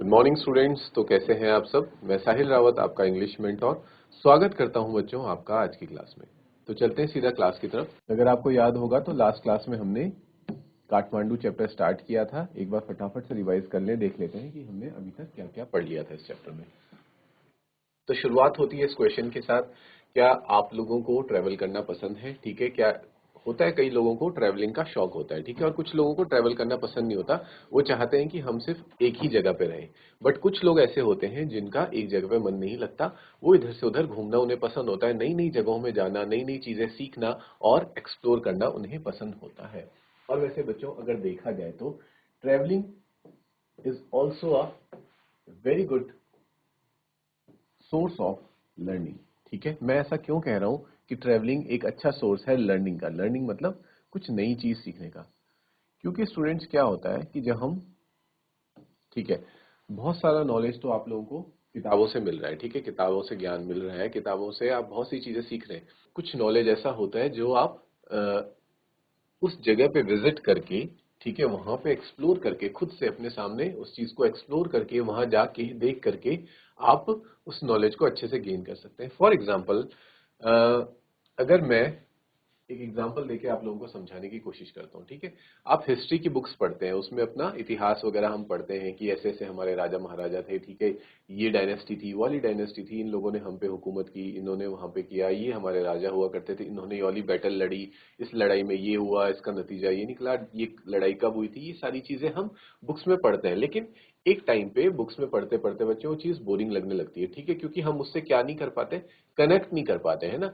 Good morning students. तो कैसे हैं आप सब। मैं साहिल रावत, आपका इंग्लिश मेंटोर, स्वागत करता हूं बच्चों आपका आज की क्लास में। तो चलते हैं सीधा क्लास की तरफ। अगर आपको याद होगा तो लास्ट क्लास में हमने काठमांडू चैप्टर स्टार्ट किया था। एक बार फटाफट से रिवाइज कर ले, देख लेते हैं कि हमने अभी तक क्या क्या पढ़ लिया था इस चैप्टर में। तो शुरुआत होती है इस क्वेश्चन के साथ, क्या आप लोगों को ट्रैवल करना पसंद है। ठीक है, क्या होता है, कई लोगों को ट्रैवलिंग का शौक होता है, ठीक है, और कुछ लोगों को ट्रैवल करना पसंद नहीं होता। वो चाहते हैं कि हम सिर्फ एक ही जगह पे रहें। बट कुछ लोग ऐसे होते हैं जिनका एक जगह पे मन नहीं लगता, वो इधर से उधर घूमना उन्हें पसंद होता है, नई नई जगहों में जाना, नई नई चीजें सीखना और एक्सप्लोर करना उन्हें पसंद होता है। और वैसे बच्चों अगर देखा जाए तो travelling is also a very good source of learning. ठीक है, मैं ऐसा क्यों कह रहा हूं कि ट्रैवलिंग एक अच्छा सोर्स है लर्निंग का। लर्निंग मतलब कुछ नई चीज सीखने का। क्योंकि स्टूडेंट्स क्या होता है कि जब हम, ठीक है, बहुत सारा नॉलेज तो आप लोगों को किताबों से मिल रहा है, ठीक है, किताबों से ज्ञान मिल रहा है, किताबों से आप बहुत सी चीजें सीख रहे हैं। कुछ नॉलेज ऐसा होता है जो आप उस जगह पे विजिट करके, ठीक है, वहां पे एक्सप्लोर करके, खुद से अपने सामने उस चीज को एक्सप्लोर करके, वहां जाके देख करके आप उस नॉलेज को अच्छे से गेन कर सकते हैं। फॉर एग्जाम्पल, अगर मैं एक एग्जांपल देके आप लोगों को समझाने की कोशिश करता हूँ, ठीक है। आप हिस्ट्री की बुक्स पढ़ते हैं, उसमें अपना इतिहास वगैरह हम पढ़ते हैं कि ऐसे ऐसे हमारे राजा महाराजा थे, ठीक है, ये डायनेस्टी थी, वाली डायनेस्टी थी, इन लोगों ने हम पे हुकूमत की, इन्होंने वहां पे किया, ये हमारे राजा हुआ करते थे, इन्होंने ये वाली बैटल लड़ी, इस लड़ाई में ये हुआ, इसका नतीजा ये निकला, ये लड़ाई कब हुई थी, ये सारी चीजें हम बुक्स में पढ़ते हैं। लेकिन एक टाइम पे बुक्स में पढ़ते पढ़ते बच्चों वो चीज बोरिंग लगने लगती है, ठीक है, क्योंकि हम उससे क्या नहीं कर पाते, कनेक्ट नहीं कर पाते, है ना।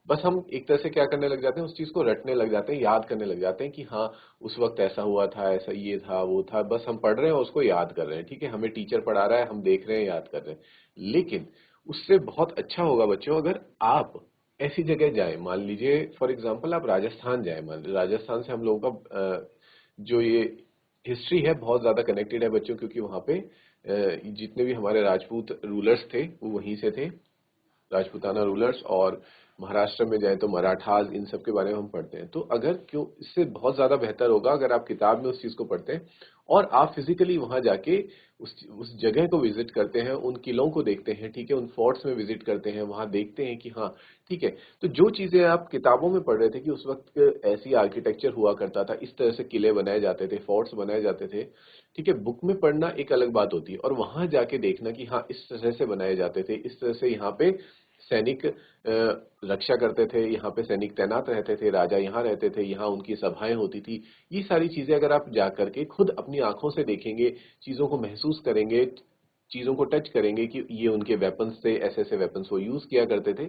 बस हम एक तरह से क्या करने लग जाते हैं, उस चीज को रटने लग जाते हैं, याद करने लग जाते हैं कि हाँ उस वक्त ऐसा हुआ था, ऐसा ये था वो था, बस हम पढ़ रहे हैं और उसको याद कर रहे हैं, ठीक है, हमें टीचर पढ़ा रहा है, हम देख रहे हैं, याद कर रहे हैं। लेकिन उससे बहुत अच्छा होगा बच्चों अगर आप ऐसी जगह जाए, मान लीजिए फॉर एग्जाम्पल आप राजस्थान जाए। मान लीजिए राजस्थान से हम लोगों का जो ये हिस्ट्री है बहुत ज्यादा कनेक्टेड है बच्चों, क्योंकि वहां पे जितने भी हमारे राजपूत रूलर्स थे वो वहीं से थे, राजपूताना रूलर्स। और महाराष्ट्र में जाए तो मराठास, इन सब के बारे में हम पढ़ते हैं। तो अगर क्यों, इससे बहुत ज्यादा बेहतर होगा अगर आप किताब में उस चीज को पढ़ते हैं और आप फिजिकली वहां जाके उस जगह को विजिट करते हैं, उन किलों को देखते हैं, ठीक है, उन फोर्ट्स में विजिट करते हैं, वहां देखते हैं कि हाँ ठीक है। तो जो चीजें आप किताबों में पढ़ रहे थे कि उस वक्त ऐसी आर्किटेक्चर हुआ करता था, इस तरह से किले बनाए जाते थे, फोर्ट्स बनाए जाते थे, ठीक है, बुक में पढ़ना एक अलग बात होती है, और वहां जाके देखना कि हाँ इस तरह से बनाए जाते थे, इस तरह से यहाँ पे सैनिक रक्षा करते थे, यहाँ पे सैनिक तैनात रहते थे, राजा यहाँ रहते थे, यहाँ उनकी सभाएं होती थी। ये सारी चीजें अगर आप जा करके खुद अपनी आंखों से देखेंगे, चीजों को महसूस करेंगे, चीजों को टच करेंगे कि ये उनके वेपन्स थे, ऐसे ऐसे वेपन्स वो यूज किया करते थे,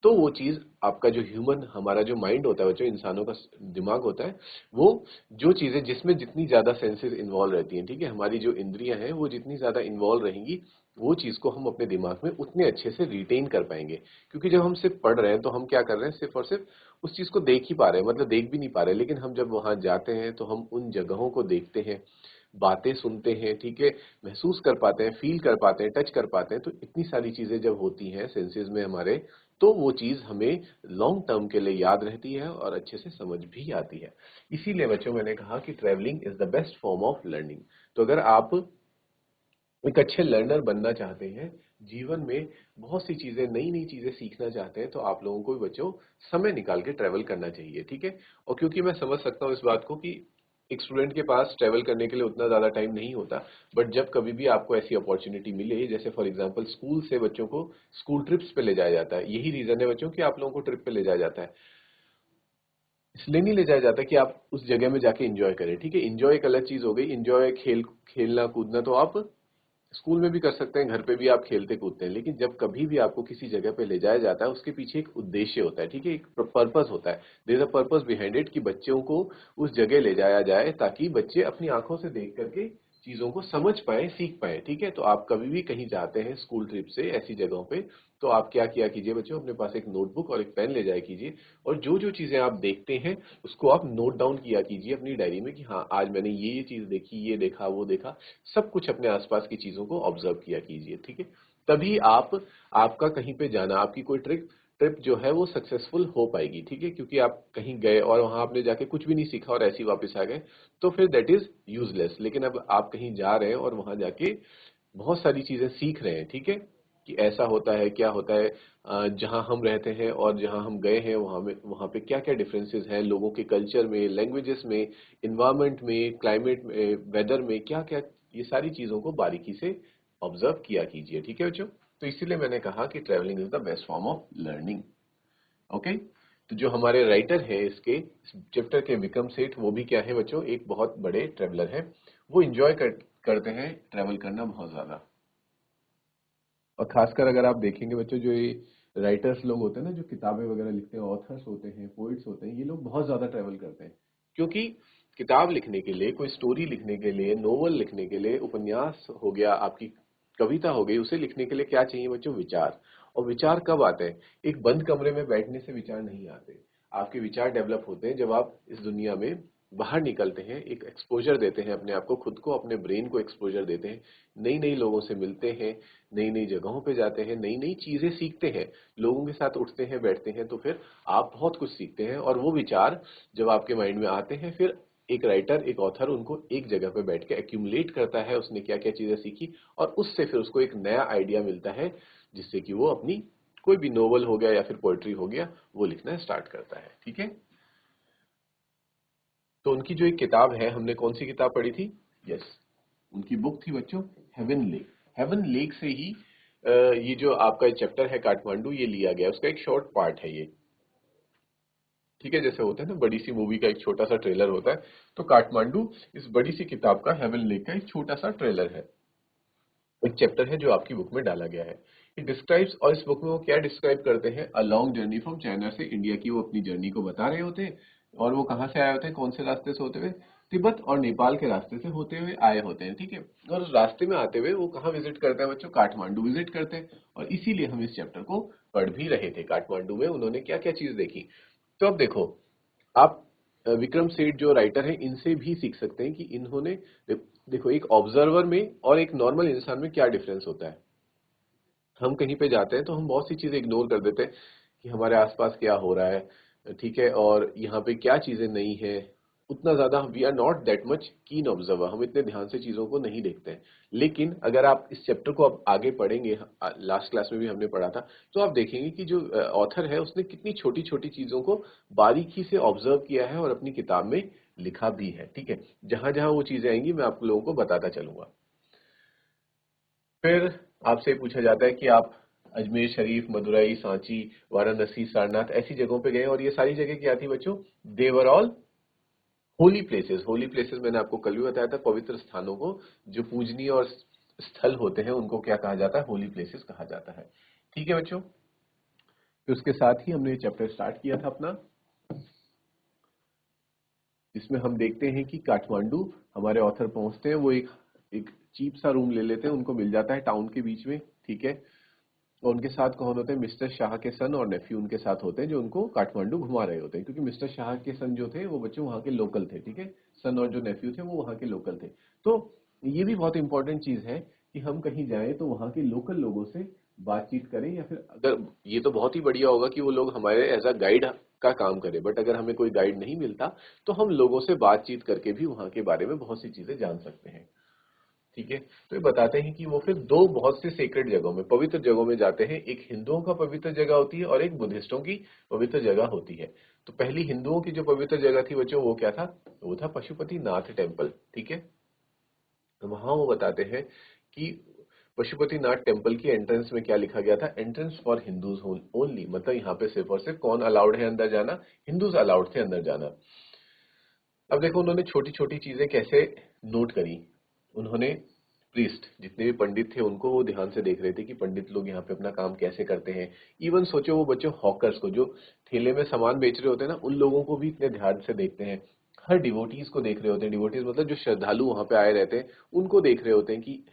तो वो चीज आपका जो ह्यूमन, हमारा जो माइंड होता है, जो इंसानों का दिमाग होता है, वो जो चीजें जिसमें जितनी ज्यादा सेंसेस इन्वॉल्व रहती हैं, ठीक है, हमारी जो इंद्रियां हैं वो जितनी ज्यादा इन्वॉल्व रहेंगी, वो चीज को हम अपने दिमाग में उतने अच्छे से रिटेन कर पाएंगे। क्योंकि जब हम सिर्फ पढ़ रहे हैं तो हम क्या कर रहे हैं, सिर्फ और सिर्फ उस चीज को देख ही पा रहे हैं, मतलब देख भी नहीं पा रहे। लेकिन हम जब वहां जाते हैं तो हम उन जगहों को देखते हैं, बातें सुनते हैं, ठीक है, महसूस कर पाते हैं, फील कर पाते हैं, टच कर पाते हैं। तो इतनी सारी चीजें जब होती हैं सेंसेस में हमारे, तो वो चीज हमें लॉन्ग टर्म के लिए याद रहती है और अच्छे से समझ भी आती है। इसीलिए बच्चों मैंने कहा कि travelling is the best form of learning. तो अगर आप एक अच्छे लर्नर बनना चाहते हैं, जीवन में बहुत सी चीजें, नई नई चीजें सीखना चाहते हैं, तो आप लोगों को भी बच्चों समय निकाल के ट्रैवल करना चाहिए, ठीक है। और क्योंकि मैं समझ सकता हूँ इस बात को कि एक स्टूडेंट के पास ट्रैवल करने के लिए उतना ज्यादा टाइम नहीं होता, बट जब कभी भी आपको ऐसी अपॉर्चुनिटी मिले, जैसे फॉर एग्जांपल स्कूल से बच्चों को स्कूल ट्रिप्स पे ले जाया जाता है, यही रीजन है बच्चों कि आप लोगों को ट्रिप पे ले जाया जाता है। इसलिए नहीं ले जाया जाता कि आप उस जगह में जाके एंजॉय करें, ठीक है, एंजॉय एक अलग चीज हो गई, एंजॉय खेलना कूदना तो आप स्कूल में भी कर सकते हैं, घर पे भी आप खेलते कूदते हैं। लेकिन जब कभी भी आपको किसी जगह पे ले जाया जाता है, उसके पीछे एक उद्देश्य होता है, ठीक है, एक पर्पस होता है। There is a purpose behind it, कि बच्चों को उस जगह ले जाया जाए ताकि बच्चे अपनी आंखों से देख करके चीजों को समझ पाए, सीख पाए, ठीक है। तो आप कभी भी कहीं जाते हैं स्कूल ट्रिप से ऐसी जगहों पे, तो आप क्या किया कीजिए बच्चों, अपने पास एक नोटबुक और एक पेन ले जाया कीजिए, और जो जो चीजें आप देखते हैं उसको आप नोट डाउन किया कीजिए अपनी डायरी में कि हाँ आज मैंने ये चीज देखी, ये देखा, वो देखा, सब कुछ अपने आसपास की चीजों को ऑब्जर्व किया कीजिए, ठीक है। तभी आप, आपका कहीं पे जाना, आपकी कोई ट्रिप ट्रिप जो है वो सक्सेसफुल हो पाएगी, ठीक है। क्योंकि आप कहीं गए और वहां आपने जाके कुछ भी नहीं सीखा और ऐसे ही वापस आ गए, तो फिर दैट इज यूजलेस। लेकिन अब आप कहीं जा रहे हैं और वहां जाके बहुत सारी चीजें सीख रहे हैं, ठीक है, कि ऐसा होता है, क्या होता है, जहां हम रहते हैं और जहां हम गए हैं वहां पे क्या क्या डिफरेंसेस हैं लोगों के कल्चर में, लैंग्वेजेस में, इन्वायरमेंट में, क्लाइमेट में, वेदर में, क्या क्या, ये सारी चीजों को बारीकी से ऑब्जर्व किया कीजिए, ठीक है बच्चों। तो इसीलिए मैंने कहा कि travelling is the best form of learning. Okay. तो जो हमारे राइटर है इसके चैप्टर के, विक्रम सेठ, वो भी क्या है बच्चों, एक बहुत बड़े ट्रेवलर हैं। वो इंजॉय करते हैं ट्रैवल करना बहुत ज्यादा। और खासकर अगर आप देखेंगे बच्चों, जो ये राइटर्स लोग होते हैं ना, जो किताबें वगैरह लिखते हैं, ऑथर्स होते हैं, पोइट्स होते हैं, ये लोग बहुत ज्यादा ट्रैवल करते हैं। क्योंकि किताब लिखने के लिए, कोई स्टोरी लिखने के लिए, नोवेल लिखने के लिए, उपन्यास हो गया, आपकी कविता हो गई, उसे लिखने के लिए क्या चाहिए बच्चों, विचार। और विचार कब आते हैं, एक बंद कमरे में बैठने से विचार नहीं आते। आपके विचार डेवलप होते हैं जब आप इस दुनिया में बाहर निकलते हैं, एक एक्सपोजर देते हैं अपने आप को, खुद को, अपने ब्रेन को एक्सपोजर देते हैं, नई नई लोगों से मिलते हैं, नई नई जगहों पे जाते हैं, नई नई चीजें सीखते हैं, लोगों के साथ उठते हैं बैठते हैं, तो फिर आप बहुत कुछ सीखते हैं। और वो विचार जब आपके माइंड में आते हैं, फिर एक राइटर, एक ऑथर उनको एक जगह पे बैठ के एक्यूमुलेट करता है, उसने क्या क्या चीजें सीखी, और उससे फिर उसको एक नया आइडिया मिलता है, जिससे कि वो अपनी कोई भी नोवेल हो गया या फिर पोएट्री हो गया, वो लिखना स्टार्ट करता है, ठीक है। तो उनकी जो एक किताब है, हमने कौन सी किताब पढ़ी थी, यस, उनकी बुक थी बच्चों हेवन लेक। हेवन लेक से ही ये जो आपका चैप्टर है काठमांडू, ये लिया गया, उसका एक शॉर्ट पार्ट है ये, ठीक है। जैसे होता है ना, बड़ी सी मूवी का एक छोटा सा ट्रेलर होता है, तो काठमांडू इस बड़ी सी किताब का, हेवन लेक का एक छोटा सा ट्रेलर है, एक चैप्टर है जो आपकी बुक में डाला गया है। इट डिस्क्राइब्स, और इस बुक में वो क्या डिस्क्राइब करते हैं, a long journey from China से इंडिया की, वो अपनी जर्नी को बता रहे होते हैं। और वो कहाँ से आए होते हैं, कौन से रास्ते से होते हुए, तिब्बत और नेपाल के रास्ते से होते हुए आए होते हैं, ठीक है। और उस रास्ते में आते हुए वो कहाँ विजिट करते हैं बच्चों, काठमांडू विजिट करते हैं। और इसीलिए हम इस चैप्टर को पढ़ भी रहे थे, काठमांडू में उन्होंने क्या क्या चीज देखी। तो अब देखो, आप विक्रम सेठ जो राइटर हैं, इनसे भी सीख सकते हैं कि इन्होंने, देखो, एक ऑब्जर्वर में और एक नॉर्मल इंसान में क्या डिफरेंस होता है। हम कहीं पे जाते हैं तो हम बहुत सी चीजें इग्नोर कर देते हैं कि हमारे आसपास क्या हो रहा है, ठीक है, और यहाँ पे क्या चीजें नई है। उतना ज्यादा we are not that much keen observer, हम इतने ध्यान से चीजों को नहीं देखते हैं। लेकिन अगर आप इस चैप्टर को अब आगे पढ़ेंगे, लास्ट क्लास में भी हमने पढ़ा था, तो आप देखेंगे कि जो ऑथर है उसने कितनी छोटी छोटी चीजों को बारीकी से ऑब्जर्व किया है और अपनी किताब में लिखा भी है, ठीक है। जहां जहां वो चीजें आएंगी मैं आप लोगों को बताता चलूंगा। फिर आपसे पूछा जाता है कि आप अजमेर शरीफ, मदुरई, सांची, वाराणसी, सारनाथ, ऐसी जगहों पे गए, और ये सारी जगह क्या थी बच्चों, they were all holy places. Holy places मैंने आपको कल भी बताया था, पवित्र स्थानों को, जो पूजनीय और स्थल होते हैं, उनको क्या कहा जाता है, होली प्लेसेस कहा जाता है, ठीक है बच्चों। तो उसके साथ ही हमने ये चैप्टर स्टार्ट किया था अपना, जिसमें हम देखते हैं कि काठमांडू हमारे ऑथर पहुंचते हैं, वो एक चीप सा रूम ले लेते हैं, उनको मिल जाता है टाउन के बीच में, ठीक है। और उनके साथ कौन होते हैं, मिस्टर शाह के सन और नेफ्यू उनके साथ होते हैं, जो उनको काठमांडू घुमा रहे होते हैं, क्योंकि मिस्टर शाह के सन जो थे वो बच्चे वहां के लोकल थे, ठीक है। सन और जो नेफ्यू थे वो वहां के लोकल थे। तो ये भी बहुत इंपॉर्टेंट चीज है कि हम कहीं जाएं तो वहां के लोकल लोगों से बातचीत करें, या फिर अगर, ये तो बहुत ही बढ़िया होगा कि वो लोग हमारे एज अ गाइड का काम करें, बट अगर हमें कोई गाइड नहीं मिलता तो हम लोगों से बातचीत करके भी वहां के बारे में बहुत सी चीजें जान सकते हैं, ठीक है। तो ये बताते हैं कि वो फिर दो बहुत से सेक्रेट जगहों में, पवित्र जगहों में जाते हैं। एक हिंदुओं का पवित्र जगह होती है और एक बुद्धिस्टों की पवित्र जगह होती है। तो पहली हिंदुओं की जो पवित्र जगह थी बच्चों, वो क्या था, वो था पशुपति नाथ टेम्पल, ठीक है। तो वहां वो बताते हैं कि पशुपति नाथ टेम्पल की एंट्रेंस में क्या लिखा गया था, एंट्रेंस फॉर हिंदूज ओनली, मतलब यहाँ पे सिर्फ और सिर्फ कौन अलाउड है अंदर जाना, हिंदूज अलाउड थे अंदर जाना। अब देखो उन्होंने छोटी छोटी चीजें कैसे नोट करी। उन्होंने प्रीस्ट, जितने भी पंडित थे, उनको वो ध्यान से देख रहे थे कि पंडित लोग यहाँ पे अपना काम कैसे करते हैं। इवन सोचो वो बच्चों, हॉकर्स को, जो ठेले में सामान बेच रहे होते हैं ना, उन लोगों को भी इतने ध्यान से देखते हैं। हर डिवोटीज को देख रहे होते हैं, डिवोटीज मतलब जो श्रद्धालु वहां पे आए रहते हैं, उनको देख रहे होते हैं कि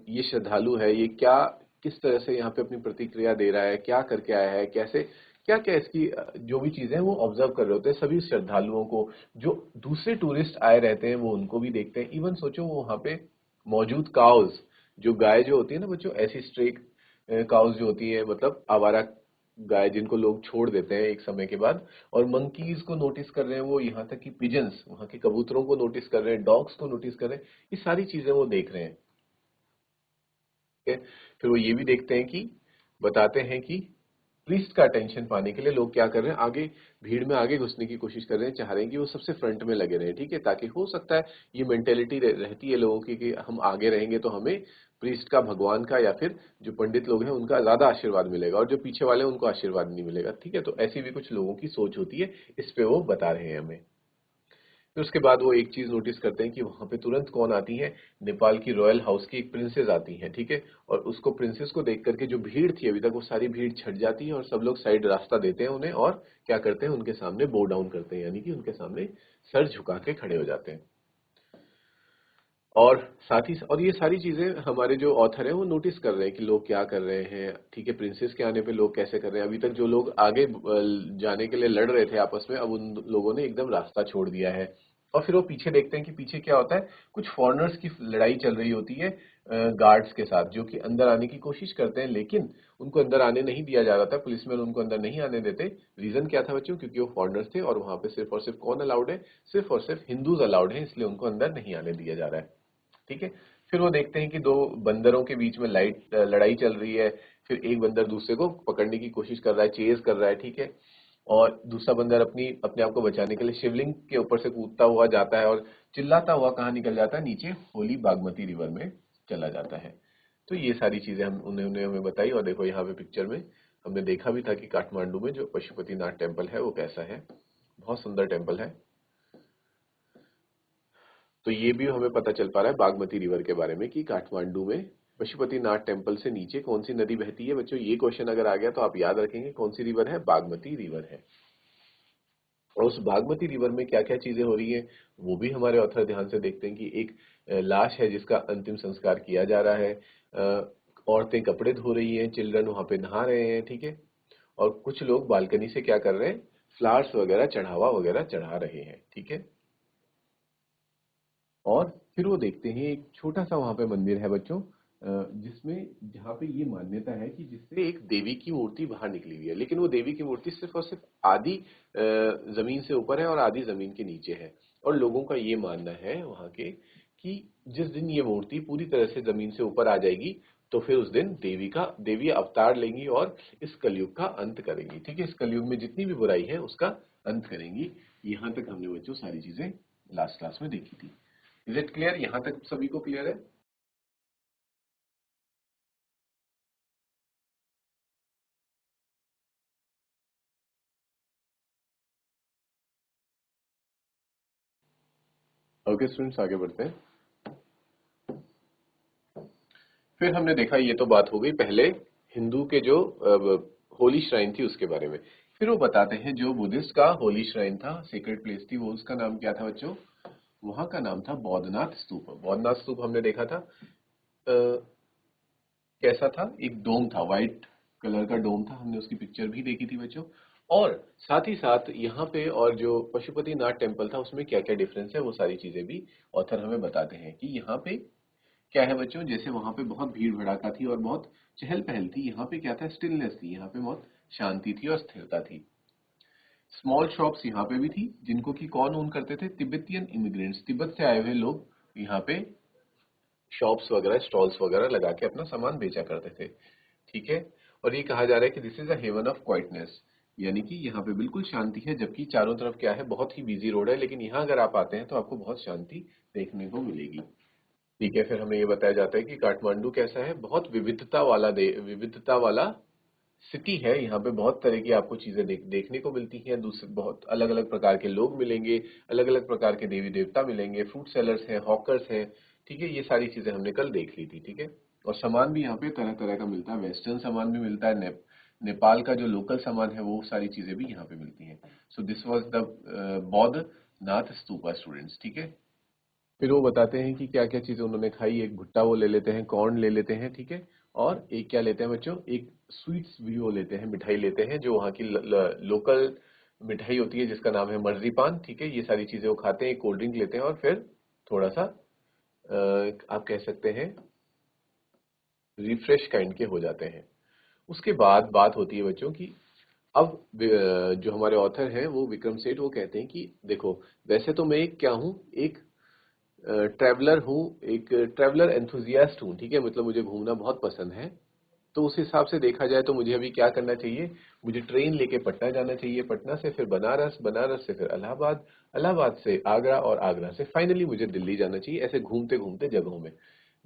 ये श्रद्धालु है, ये क्या, किस तरह से यहाँ पे अपनी प्रतिक्रिया दे रहा है, क्या करके आया है, कैसे, क्या क्या इसकी जो भी चीजें हैं वो ऑब्जर्व कर रहे होते हैं सभी श्रद्धालुओं को। जो दूसरे टूरिस्ट आए रहते हैं वो उनको भी देखते हैं। इवन सोचो वो वहां पे मौजूद काउज, जो गाय जो होती है ना बच्चों, ऐसी स्ट्रे काउज जो होती है, मतलब आवारा गाय, जिनको लोग छोड़ देते हैं एक समय के बाद, और मंकीज को नोटिस कर रहे हैं वो, यहाँ तक कि पिजन्स, वहां के कबूतरों को नोटिस कर रहे हैं, डॉग्स को नोटिस कर रहे हैं, ये सारी चीजें वो देख रहे हैं। है। फिर वो ये भी देखते हैं कि बताते हैं कि प्रीस्ट का अटेंशन पाने के लिए लोग क्या कर रहे हैं, आगे भीड़ में आगे घुसने की कोशिश कर रहे हैं, चाह रहे हैं कि वो सबसे फ्रंट में लगे रहे, ठीक है, ताकि हो सकता है ये मेंटेलिटी रहती है लोगों की कि हम आगे रहेंगे तो हमें प्रीस्ट का, भगवान का, या फिर जो पंडित लोग हैं उनका ज्यादा आशीर्वाद मिलेगा और जो पीछे वाले हैं उनको आशीर्वाद नहीं मिलेगा, ठीक है। तो ऐसी भी कुछ लोगों की सोच होती है, इस पे वो बता रहे हैं हमें। फिर उसके बाद वो एक चीज नोटिस करते हैं कि वहां पे तुरंत कौन आती है, नेपाल की रॉयल हाउस की एक प्रिंसेस आती है, ठीक है। और उसको, प्रिंसेस को देख करके जो भीड़ थी अभी तक, वो सारी भीड़ छट जाती है और सब लोग साइड रास्ता देते हैं उन्हें, और क्या करते हैं, उनके सामने बो डाउन करते हैं, यानी कि उनके सामने सर झुका के खड़े हो जाते हैं। और साथ ही, और ये सारी चीजें हमारे जो ऑथर हैं वो नोटिस कर रहे हैं कि लोग क्या कर रहे हैं, ठीक है, प्रिंसेस के आने पे लोग कैसे कर रहे हैं। अभी तक जो लोग आगे जाने के लिए लड़ रहे थे आपस में, अब उन लोगों ने एकदम रास्ता छोड़ दिया है। और फिर वो पीछे देखते हैं कि पीछे क्या होता है, कुछ फॉरेनर्स की लड़ाई चल रही होती है गार्ड्स के साथ, जो कि अंदर आने की कोशिश करते हैं, लेकिन उनको अंदर आने नहीं दिया जा रहा था, पुलिसमैन उनको अंदर नहीं आने देते। रीजन क्या था बच्चों, क्योंकि वो फॉरेनर्स थे और वहां पे सिर्फ और सिर्फ कौन अलाउड है, सिर्फ और सिर्फ हिंदूज अलाउड है, इसलिए उनको अंदर नहीं आने दिया जा रहा है, ठीक है। फिर वो देखते हैं कि दो बंदरों के बीच में लड़ाई चल रही है। फिर एक बंदर दूसरे को पकड़ने की कोशिश कर रहा है, चेज कर रहा है, ठीक है। और दूसरा बंदर अपने आप को बचाने के लिए शिवलिंग के ऊपर से कूदता हुआ जाता है और चिल्लाता हुआ कहाँ निकल जाता है, नीचे होली बागमती रिवर में चला जाता है। तो ये सारी चीजें हम उन्होंने हमें बताई। और देखो यहाँ पे पिक्चर में हमने देखा भी था कि काठमांडू में जो पशुपतिनाथ टेम्पल है वो कैसा है, बहुत सुंदर टेम्पल है। तो ये भी हमें पता चल पा रहा है बागमती रिवर के बारे में कि काठमांडू में पशुपतिनाथ टेम्पल से नीचे कौन सी नदी बहती है। बच्चों ये क्वेश्चन अगर आ गया तो आप याद रखेंगे कौन सी रिवर है, बागमती रिवर है। और उस बागमती रिवर में क्या क्या चीजें हो रही है वो भी हमारे ऑथर ध्यान से देखते हैं कि एक लाश है जिसका अंतिम संस्कार किया जा रहा है, औरतें कपड़े धो रही हैं, चिल्ड्रन वहां पे नहा रहे हैं, ठीक है। और कुछ लोग बालकनी से क्या कर रहे हैं, फ्लावर्स वगैरह, चढ़ावा वगैरह चढ़ा रहे हैं, ठीक है। और फिर वो देखते हैं एक छोटा सा वहां पे मंदिर है बच्चों, जिसमें, जहाँ पे ये मान्यता है कि जिससे एक देवी की मूर्ति बाहर निकली हुई है, लेकिन वो देवी की मूर्ति सिर्फ और सिर्फ आधी जमीन से ऊपर है और आधी जमीन के नीचे है। और लोगों का ये मानना है वहां के कि जिस दिन ये मूर्ति पूरी तरह से जमीन से ऊपर आ जाएगी तो फिर उस दिन देवी अवतार लेंगी और इस कलयुग का अंत करेंगी, ठीक है। इस कलयुग में जितनी भी बुराई है उसका अंत करेंगी। यहाँ तक हमने बच्चों सारी चीजें लास्ट क्लास में देखी थी। इज इट क्लियर, यहां तक सभी को क्लियर है? ओके स्टूडेंट्स, आगे बढ़ते हैं। फिर हमने देखा, ये तो बात हो गई पहले हिंदू के जो होली श्राइन थी उसके बारे में। फिर वो बताते हैं जो बुद्धिस्ट का होली श्राइन था, सीक्रेट प्लेस थी, वो उसका नाम क्या था बच्चों, वहां का नाम था बौद्धनाथ स्तूप। बौद्धनाथ स्तूप हमने देखा था, कैसा था, एक डोम था, व्हाइट कलर का डोम था, हमने उसकी पिक्चर भी देखी थी बच्चों। और साथ ही साथ यहाँ पे और जो पशुपतिनाथ टेम्पल था उसमें क्या क्या डिफरेंस है वो सारी चीजें भी ऑथर हमें बताते हैं कि यहाँ पे क्या है बच्चों। जैसे वहां पे बहुत भीड़ भड़ाका थी और बहुत चहल पहल थी, यहाँ पे क्या था, स्टिलनेस थी, यहाँ पे बहुत शांति थी और स्थिरता थी। स्मॉल शॉप्स यहाँ पे भी थी, जिनको कि कौन ओन करते थे, तिब्बतियन इमिग्रेंट्स, तिब्बत से आए हुए लोग यहाँ पे शॉप्स वगैरह, स्टॉल्स वगैरह लगा के अपना सामान बेचा करते थे, ठीक है। और ये कहा जा रहा है कि this is a haven of quietness, यानी कि यहाँ पे बिल्कुल शांति है, जबकि चारों तरफ क्या है, बहुत ही बिजी रोड है, लेकिन यहाँ अगर आप आते हैं तो आपको बहुत शांति देखने को मिलेगी, ठीक है। फिर हमें ये बताया जाता है कि काठमांडू कैसा है, बहुत विविधता वाला सिटी है। यहाँ पे बहुत तरह की आपको चीजें देखने को मिलती हैं, दूसरे बहुत अलग अलग प्रकार के लोग मिलेंगे, अलग अलग प्रकार के देवी देवता मिलेंगे, फ्रूट सेलर्स हैं, हॉकर्स हैं, ठीक है। ये सारी चीजें हमने कल देख ली थी, ठीक है। और सामान भी यहाँ पे तरह तरह का मिलता है, वेस्टर्न सामान भी मिलता है, नेपाल का जो लोकल सामान है वो सारी चीजें भी यहाँ पे मिलती हैं। सो दिस वॉज द बौद्ध नाथ स्तूपा स्टूडेंट्स, ठीक है। फिर वो बताते हैं कि क्या क्या चीजें उन्होंने खाई, एक भुट्टा वो ले लेते हैं, कॉर्न ले लेते हैं, ठीक है। और एक क्या लेते हैं बच्चों, एक स्वीट्स भी वो लेते हैं, मिठाई लेते हैं, जो वहाँ की लोकल मिठाई होती है जिसका नाम है मर्जी पान, ठीक है। ये सारी चीजें वो खाते हैं, कोल्ड ड्रिंक लेते हैं और फिर थोड़ा सा आप कह सकते हैं रिफ्रेश काइंड के हो जाते हैं। उसके बाद बात होती है बच्चों की, अब जो हमारे ऑथर हैं वो विक्रम सेठ, वो कहते हैं कि देखो, वैसे तो मैं एक क्या हूँ, एक ट्रैवलर हूँ, एक ट्रैवलर एंथुजियास्ट हूँ, ठीक है, मतलब मुझे घूमना बहुत पसंद है। तो उस हिसाब से देखा जाए तो मुझे अभी क्या करना चाहिए, मुझे ट्रेन लेके पटना जाना चाहिए, पटना से फिर बनारस, बनारस से फिर इलाहाबाद, इलाहाबाद से आगरा और आगरा से फाइनली मुझे दिल्ली जाना चाहिए, ऐसे घूमते घूमते जगहों में।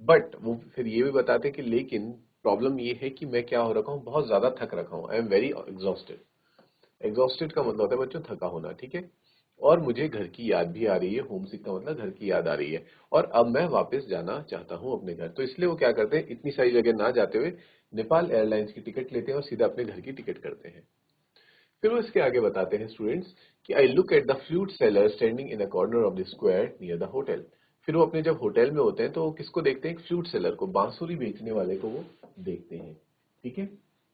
बट वो फिर ये भी बताते कि लेकिन प्रॉब्लम ये है कि मैं क्या हो रखा हूँ, बहुत ज्यादा थक रखा हूँ, I am very exhausted. Exhausted का मतलब होता है बच्चों थका होना, ठीक है। और मुझे घर की याद भी आ रही है, होम सिक का मतलब घर की याद आ रही है। और अब मैं वापस जाना चाहता हूँ अपने घर, तो इसलिए वो क्या करते हैं, इतनी सारी जगह ना जाते हुए नेपाल एयरलाइंस की टिकट लेते हैं और सीधा अपने घर की टिकट करते हैं। फिर वो इसके आगे बताते हैं स्टूडेंट्स कि I look at the flute seller standing in a corner of the square near the hotel. फिर वो अपने जब होटल में होते हैं तो वो किसको देखते हैं, फ्लूट सेलर को, बांसुरी बेचने वाले को वो देखते हैं, ठीक है।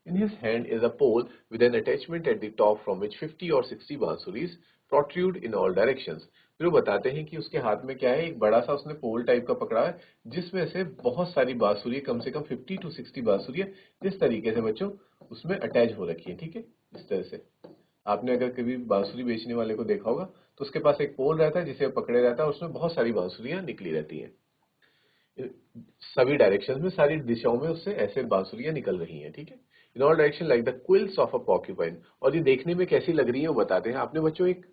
In his hand is a pole with an attachment at the top from which 50 or 60 बांसुरीज protrude in all directions। फिर वो बताते हैं कि उसके हाथ में क्या है, एक बड़ा सा उसने पोल टाइप का पकड़ा है जिसमें से बहुत सारी बांसुरी, कम से कम 50 to 60 बांसुरी जिस तरीके से बच्चों उसमें अटैच हो रखी है, ठीक है, इस तरह से। आपने अगर कभी बांसुरी बेचने वाले को देखा होगा तो उसके पास एक पोल रहता है जिसे वो पकड़े रहता है और उसमें बहुत सारी बांसुरियां निकली रहती हैं, सभी डायरेक्शन में, सारी दिशाओं में उससे ऐसे बांसुरियां निकल रही हैं, ठीक है। In all direction like the quills of a porcupine. और ये देखने में कैसी लग रही है वो बताते हैं। आपने बच्चों एक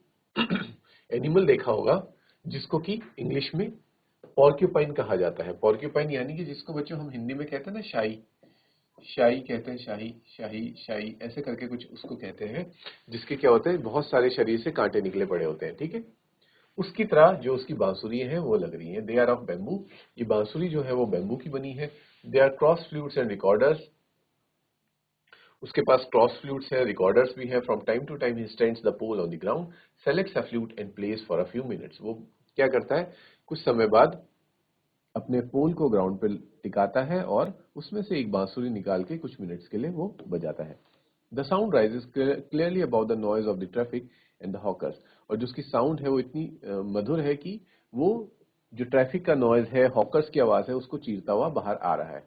एनिमल देखा होगा जिसको कि इंग्लिश में पॉर्क्यूपाइन कहा जाता है। पॉर्क्यूपाइन यानी कि जिसको बच्चों हम हिंदी में कहते हैं ना शाही, शाही कहते हैं, शाही शाही शाही ऐसे करके कुछ उसको कहते हैं, जिसके क्या होते हैं, बहुत सारे शरीर से कांटे निकले पड़े होते हैं, ठीक है। उसकी तरह जो उसकी बांसुरी हैं वो लग रही हैं। दे आर ऑफ बैम्बू, ये बांसुरी जो है वो बैम्बू की बनी है। They are cross flutes and recorders, उसके पास क्रॉस फ्लूट्स है, रिकॉर्डर्स भी है। From time to time he stands the pole on the ground, selects a flute and plays for a few minutes. वो क्या करता है, कुछ समय बाद अपने पोल को ग्राउंड पे टिकाता है और उसमें से एक बांसुरी निकाल के कुछ मिनट्स के लिए वो बजाता है। The sound rises clearly about the noise of the traffic and the hawkers. और जो उसकी साउंड है वो इतनी मधुर है कि वो जो ट्रैफिक का नॉइज है, हॉकर्स की आवाज है, उसको चीरता हुआ बाहर आ रहा है।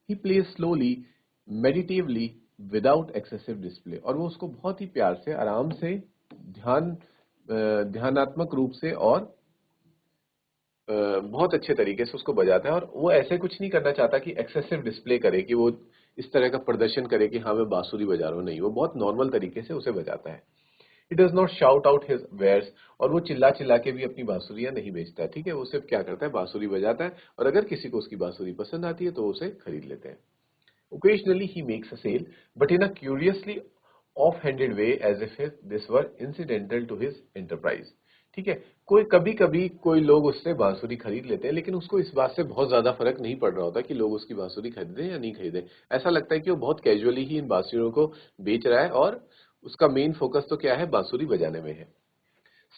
He plays slowly, meditatively, without excessive display. और वो उसको बहुत ही प्यार से, आराम से, ध्यानात्मक रूप से और बहुत अच्छे तरीके से उसको बजाता है। और वो ऐसे कुछ नहीं करना चाहता कि एक्सेसिव डिस्प्ले करे, कि वो इस तरह का प्रदर्शन करे कि हाँ मैं बांसुरी बजा रहा हूँ, नहीं, वो बहुत नॉर्मल तरीके से उसे बजाता है। It does not shout out his wares. और वो चिल्ला चिल्ला के भी अपनी बांसुरियां नहीं बेचता है, ठीक है। वो सिर्फ क्या करता है, बांसुरी बजाता है, और अगर किसी को उसकी बांसुरी पसंद आती है तो वो उसे खरीद लेते हैं। Occasionally he makes a sale, but in a curiously off-handed way, as if this were incidental to his enterprise। ठीक है, कोई कभी कभी कोई लोग उससे बांसुरी खरीद लेते हैं, लेकिन उसको इस बात से बहुत ज्यादा फर्क नहीं पड़ रहा होता कि लोग उसकी बांसुरी खरीदें या नहीं खरीदें। ऐसा लगता है कि वो बहुत कैजुअली ही इन बांसुरियों को बेच रहा है और उसका मेन फोकस तो क्या है, बांसुरी बजाने में है।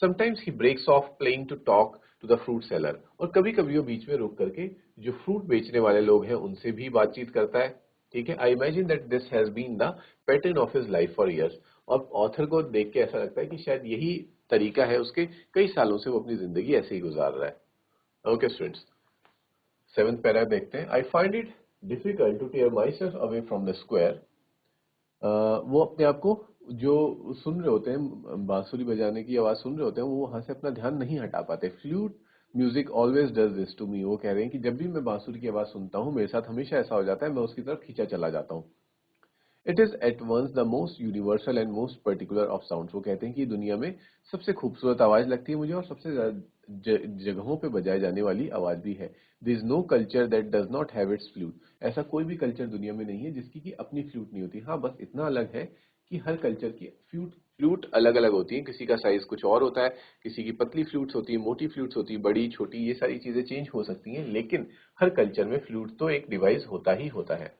Sometimes he breaks off playing to talk to the fruit seller. और कभी कभी वो बीच में रुक करके जो फ्रूट बेचने वाले लोग हैं उनसे भी बातचीत करता है, ठीक है। I imagine that this has been the pattern of his life for years. और ऑथर को देख के ऐसा लगता है कि शायद यही तरीका है उसके, कई सालों से वो अपनी जिंदगी ऐसे ही गुजार रहा है। ओके स्टूडेंट्स, सेवेंथ पैरा देखते हैं। I find it difficult to tear myself away from the square. वो अपने आप को, जो सुन रहे होते हैं, बांसुरी बजाने की आवाज सुन रहे होते हैं, वो वहां से अपना ध्यान नहीं हटा पाते। Flute music always does this to me. वो कह रहे हैं कि जब भी मैं बांसुरी की आवाज सुनता हूँ मेरे साथ हमेशा ऐसा हो जाता है, मैं उसकी तरफ खींचा चला जाता हूँ। It is at once the most universal and most particular of sound. वो कहते हैं कि दुनिया में सबसे खूबसूरत आवाज लगती है मुझे और सबसे जगहों पे बजाए जाने वाली आवाज भी है। This is no culture that does not have its flute. ऐसा कोई भी कल्चर दुनिया में नहीं है जिसकी की अपनी फ्लूट नहीं होती। हाँ, बस इतना अलग है कि हर कल्चर की फ्लूट फ्लूट अलग अलग होती है। किसी का साइज कुछ और होता है, किसी की पतली फ्लूट्स होती है, मोटी फ्लूट्स होती है, बड़ी छोटी, ये सारी चीजें चेंज हो सकती हैं, लेकिन हर कल्चर में फ्लूट तो एक डिवाइस होता ही होता है।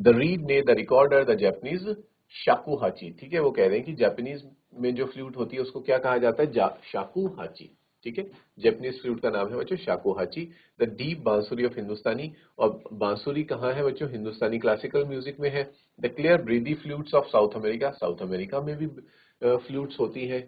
द रीड ने, द रिकॉर्डर, द जापानीज शाकुहाची। ठीक है, वो कह रहे हैं कि जापानीज में जो फ्लूट होती है उसको क्या कहा जाता है, शाकुहाची। ठीक है, जापानीज फ्लूट का नाम है बच्चों शाकुहाची। द डीप बांसुरी ऑफ हिंदुस्तानी। और बांसुरी कहाँ है बच्चों, हिंदुस्तानी क्लासिकल म्यूजिक में है। The clear breathy flutes of South America. South America में भी फ्लूट्स होती है।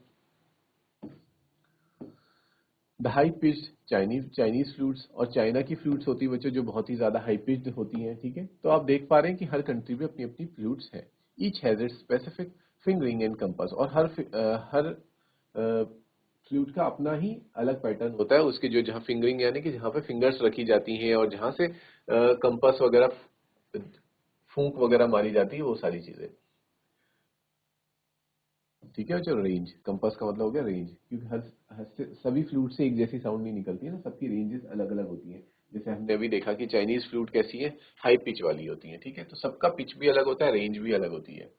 The high pitched Chinese flutes. और चाइना की फ्लूट्स होती है बच्चों जो बहुत ही ज्यादा हाई पिच्ड होती हैं। ठीक है, तो आप देख पा रहे हैं कि हर कंट्री में अपनी अपनी फ्लूट्स है। Each has its specific fingering and compass. और हर फ्लूट का अपना ही अलग पैटर्न होता है, उसके जो जहाँ फिंगरिंग यानी कि जहाँ पे फिंगर्स रखी जाती हैं और जहाँ से कंपास वगैरह फूंक वगैरह मारी जाती है, वो सारी चीजें। ठीक है, चलो रेंज, कंपास का मतलब हो गया रेंज, क्योंकि सभी फ्लूट से एक जैसी साउंड नहीं निकलती है ना, सबकी रेंजेस अलग अलग होती हैं। जैसे हमने अभी देखा कि चाइनीज फ्लूट कैसी है, हाई पिच वाली होती है। ठीक है, तो सबका पिच भी अलग होता है, रेंज भी अलग होती है।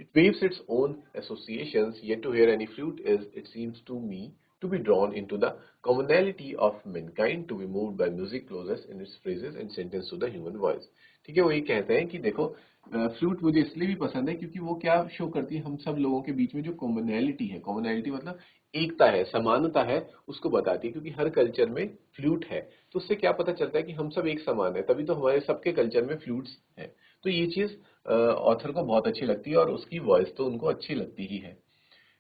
It waves its own associations, yet to hear any flute is, it seems to me, to be drawn into the commonality of mankind, to be moved by music closest in its phrases and sentence to the human voice। ठीक है, वो ये कहते हैं कि देखो flute मुझे इसलिए भी पसंद है क्योंकि वो क्या शो करती है, हम सब लोगों के बीच में जो कॉमनैलिटी है, कॉमनैलिटी मतलब एकता है, समानता है, उसको बताती है। क्योंकि हर कल्चर में फ्लूट है, तो उससे क्या पता चलता है कि हम सब एक समान है, तभी तो हमारे सबके कल्चर में फ्लूट्स हैं। तो ये चीज ऑथर को बहुत अच्छी लगती है और उसकी वॉइस तो उनको अच्छी लगती ही है।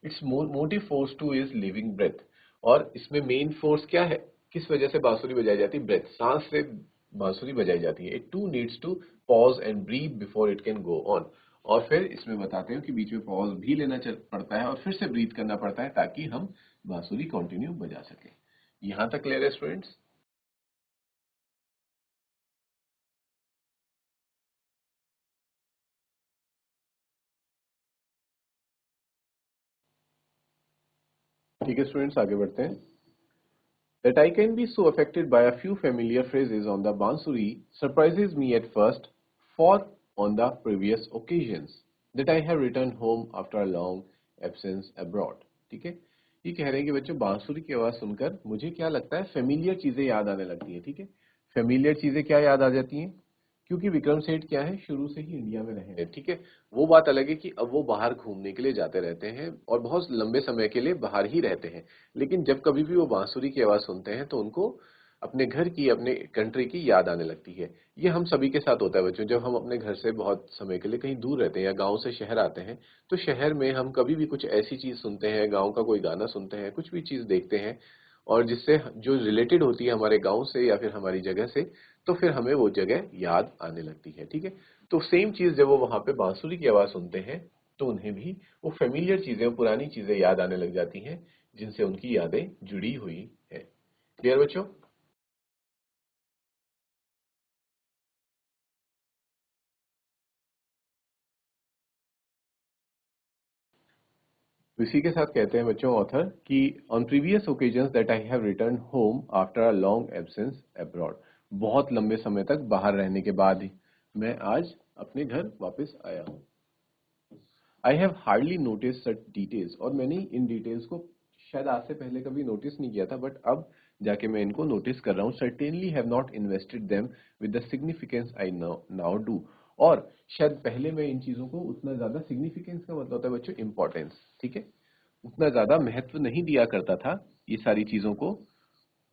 Its motive force too is living breath, और इसमें मेन फोर्स क्या है, किस वजह से बांसुरी बजाई जाती है, ब्रेथ, सांस से बांसुरी बजाई जाती है। It too needs to pause and breathe before it can go on, और फिर इसमें बताते हैं कि बीच में पॉज भी लेना पड़ता है और फिर से ब्रीथ करना पड़ता है ताकि हम बांसुरी कंटिन्यू बजा सके। यहां तक क्लियर है स्टूडेंट्स? ठीक है स्टूडेंट्स, आगे बढ़ते हैं। That I can be so affected by a few familiar phrases on the bansuri surprises me at first, for on the previous occasions that I have returned home after a long absence abroad। ठीक है, ये कह रहे हैं कि बच्चों बांसुरी की आवाज सुनकर मुझे क्या लगता है, फेमिलियर चीजें याद आने लगती हैं। ठीक है, फेमिलियर चीजें क्या याद आ जाती हैं, क्योंकि विक्रम सेठ क्या है, शुरू से ही इंडिया में रहे हैं। ठीक है, वो बात अलग है कि अब वो बाहर घूमने के लिए जाते रहते हैं और बहुत लंबे समय के लिए बाहर ही रहते हैं, लेकिन जब कभी भी वो बांसुरी की आवाज सुनते हैं तो उनको अपने घर की, अपने कंट्री की याद आने लगती है। ये हम सभी के साथ होता है बच्चों, जब हम अपने घर से बहुत समय के लिए कहीं दूर रहते हैं या गांव से शहर आते हैं, तो शहर में हम कभी भी कुछ ऐसी चीज सुनते हैं, गांव का कोई गाना सुनते हैं, कुछ भी चीज देखते हैं और जिससे जो रिलेटेड होती है हमारे गांव से या फिर हमारी जगह से, तो फिर हमें वो जगह याद आने लगती है। ठीक है, तो सेम चीज जब वो वहां पे बांसुरी की आवाज सुनते हैं तो उन्हें भी वो फेमिलियर चीजें, पुरानी चीजें याद आने लग जाती हैं जिनसे उनकी यादें जुड़ी हुई है। क्लियर बच्चों? तो इसी के साथ कहते हैं बच्चों ऑथर कि on previous occasions that I have return home after a long absence abroad, बहुत लंबे समय तक बाहर रहने के बाद ही मैं आज अपने घर वापस आया हूँ। I have hardly notice such details, और मैंने इन डिटेल्स को शायद आज से पहले कभी नोटिस नहीं किया था, बट अब जाके मैं इनको नोटिस कर रहा हूँ। Certainly have not invested them with the significance I now do, और शायद पहले मैं इन चीजों को उतना ज्यादा, सिग्निफिकेंस का मतलब होता है बच्चों इंपॉर्टेंस, ठीक है, उतना ज्यादा महत्व नहीं दिया करता था ये सारी चीजों को।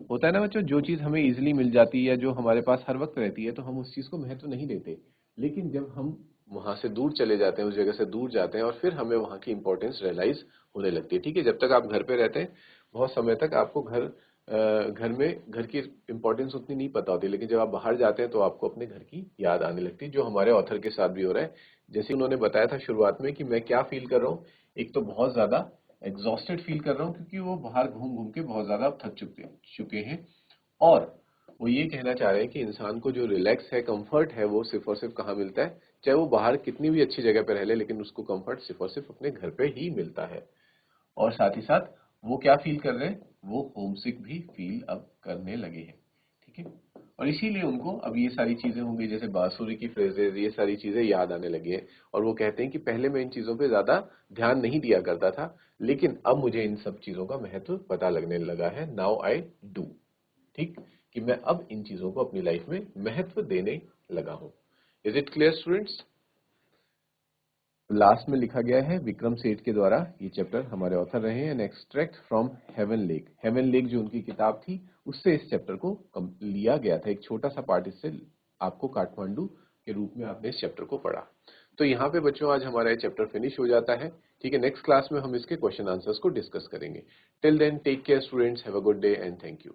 होता है ना बच्चों, जो चीज हमें इजीली मिल जाती है या जो हमारे पास हर वक्त रहती है तो हम उस चीज को महत्व नहीं देते, लेकिन जब हम वहां से दूर चले जाते हैं, उस जगह से दूर जाते हैं, और फिर हमें वहां की इंपॉर्टेंस रियलाइज होने लगती है। ठीक है, जब तक आप घर पे रहते हैं बहुत समय तक आपको घर में घर की इंपॉर्टेंस उतनी नहीं पता होती, लेकिन जब आप बाहर जाते हैं तो आपको अपने घर की याद आने लगती है, जो हमारे ऑथर के साथ भी हो रहा है। जैसे उन्होंने बताया था शुरुआत में कि मैं क्या फील कर रहा हूँ, एक तो बहुत ज्यादा एग्जॉस्टेड फील कर रहा हूँ क्योंकि वो बाहर घूम घूम के बहुत ज्यादा थक चुके चुके हैं, और वो ये कहना चाह रहे हैं कि इंसान को जो रिलैक्स है, कंफर्ट है, वो सिर्फ और सिर्फ कहाँ मिलता है, चाहे वो बाहर कितनी भी अच्छी जगह पे रह ले, लेकिन उसको कंफर्ट सिर्फ और सिर्फ अपने घर पे ही मिलता है। और साथ ही साथ वो क्या फील कर रहे हैं, वो होमसिक भी फील अब करने लगे हैं। ठीक है, और इसीलिए उनको अब ये सारी चीजें होंगी, जैसे बांसुरी की फ्रेजेस, ये सारी चीजें याद आने लगी है। और वो कहते हैं कि पहले मैं इन चीजों पे ज्यादा ध्यान नहीं दिया करता था, लेकिन अब मुझे इन सब चीजों का महत्व पता लगने लगा है। नाउ आई डू, ठीक, कि मैं अब इन चीजों को अपनी लाइफ में महत्व देने लगा हूं। Is it clear students? Last में लिखा गया है विक्रम सेठ के द्वारा, ये चैप्टर हमारे ऑथर रहे हैं, an extract from Heaven Lake. Heaven Lake जो उनकी किताब थी उससे इस चैप्टर को लिया गया था, एक छोटा सा पार्ट इससे आपको काठमांडू के रूप में आपने इस चैप्टर को पढ़ा। तो यहाँ पे बच्चों आज हमारा ये चैप्टर फिनिश हो जाता है। ठीक है, नेक्स्ट क्लास में हम इसके क्वेश्चन आंसर्स को डिस्कस करेंगे। Till then take care students, have a good day and thank you.